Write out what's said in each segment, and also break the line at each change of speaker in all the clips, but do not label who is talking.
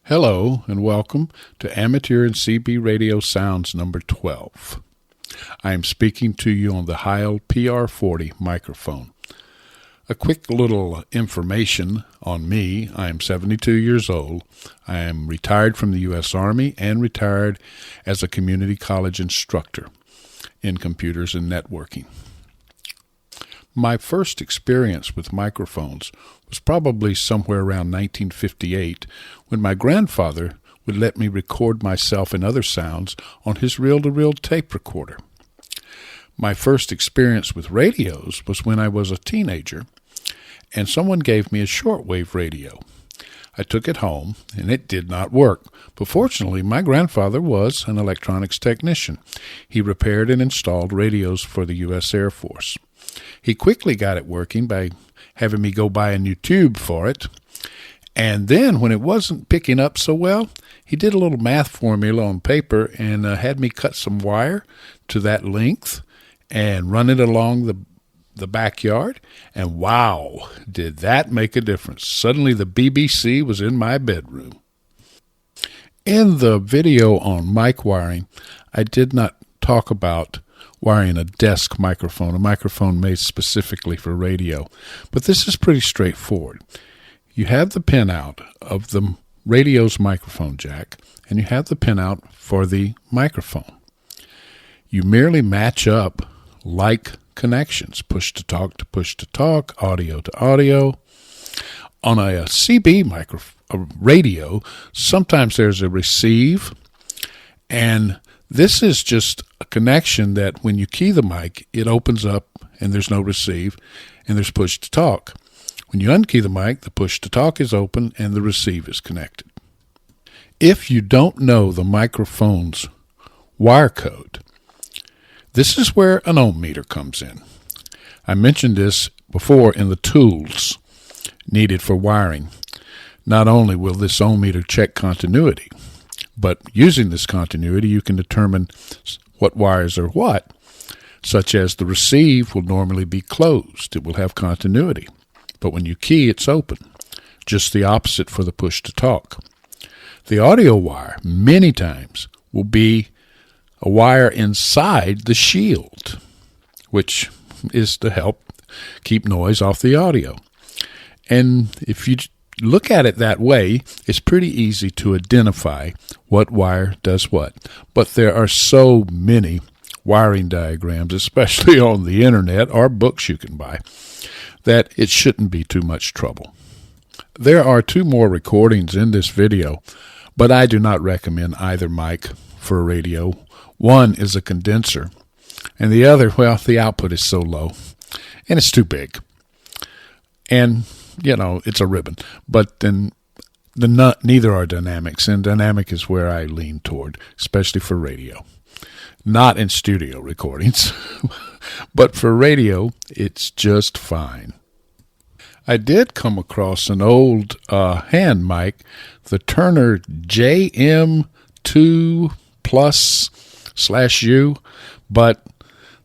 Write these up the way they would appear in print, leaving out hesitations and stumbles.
Hello and welcome to Amateur and CB Radio Sounds number 12. I am speaking to you on the Heil PR40 microphone. A quick little information on me. I am 72 years old. I am retired from the U.S. Army and retired as a community college instructor in computers and networking. My first experience with microphones was probably somewhere around 1958 when my grandfather would let me record myself and other sounds on his reel-to-reel tape recorder. My first experience with radios was when I was a teenager, and someone gave me a shortwave radio. I took it home, and it did not work, but fortunately my grandfather was an electronics technician. He repaired and installed radios for the U.S. Air Force. He quickly got it working by having me go buy a new tube for it. And then when it wasn't picking up so well, he did a little math formula on paper and had me cut some wire to that length and run it along the backyard. And wow, did that make a difference. Suddenly the BBC was in my bedroom. In the video on mic wiring, I did not talk about wiring a desk microphone, a microphone made specifically for radio. But this is pretty straightforward. You have the pinout of the radio's microphone jack, and you have the pinout for the microphone. You merely match up like connections, push to talk, audio to audio. On a CB radio, sometimes there's a receive, and this is just a connection that when you key the mic, it opens up and there's no receive and there's push to talk. When you unkey the mic, the push to talk is open and the receive is connected. If you don't know the microphone's wire code, this is where an ohm meter comes in. I mentioned this before in the tools needed for wiring. Not only will this ohm meter check continuity, but using this continuity, you can determine what wires are what, such as the receive will normally be closed. It will have continuity. But when you key, it's open. Just the opposite for the push to talk. The audio wire, many times, will be a wire inside the shield, which is to help keep noise off the audio. And if you look at it that way, it's pretty easy to identify what wire does what. But there are so many wiring diagrams, especially on the internet or books you can buy, that it shouldn't be too much trouble. There are two more recordings in this video, but I do not recommend either mic for a radio. One is a condenser, and the other, well, the output is so low, and it's too big. And it's a ribbon, but then neither are dynamics, and dynamic is where I lean toward, especially for radio. Not in studio recordings, but for radio, it's just fine. I did come across an old hand mic, the Turner JM2 Plus/U, but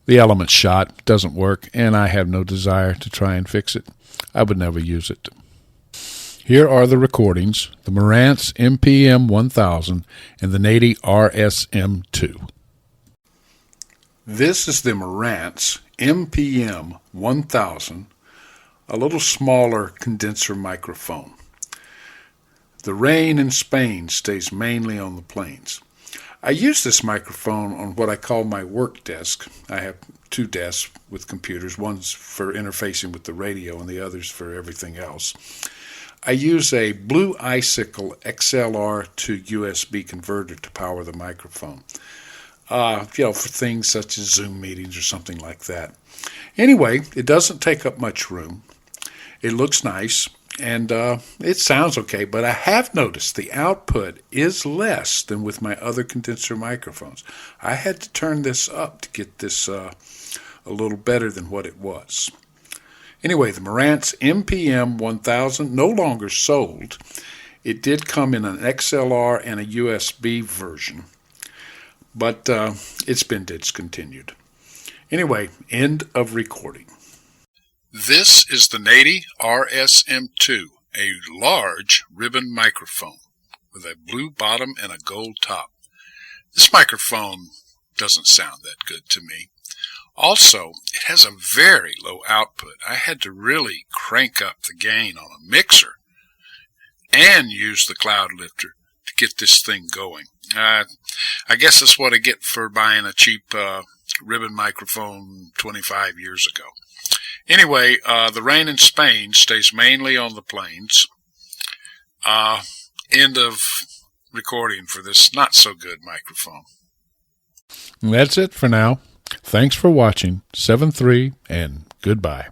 the element shot, doesn't work, and I have no desire to try and fix it. I would never use it. Here are the recordings, the Marantz MPM 1000 and the Nady RSM2. This is the Marantz MPM 1000, a little smaller condenser microphone. The rain in Spain stays mainly on the plains. I use this microphone on what I call my work desk. I have two desks with computers. One's for interfacing with the radio and the other's for everything else. I use a Blue Icicle XLR to USB converter to power the microphone. For things such as Zoom meetings or something like that. Anyway, it doesn't take up much room. It looks nice. And it sounds okay, but I have noticed the output is less than with my other condenser microphones. I had to turn this up to get this a little better than what it was. Anyway, the Marantz MPM 1000 no longer sold. It did come in an XLR and a USB version, but it's been discontinued. Anyway, end of recording. This is the Nady RSM2, a large ribbon microphone. with a blue bottom and a gold top. This microphone doesn't sound that good to me. Also, it has a very low output. I had to really crank up the gain on a mixer and use the cloud lifter to get this thing going. I guess that's what I get for buying a cheap ribbon microphone 25 years ago. Anyway, the rain in Spain stays mainly on the plains. End of recording for this not-so-good microphone.
That's it for now. Thanks for watching. 7-3, and goodbye.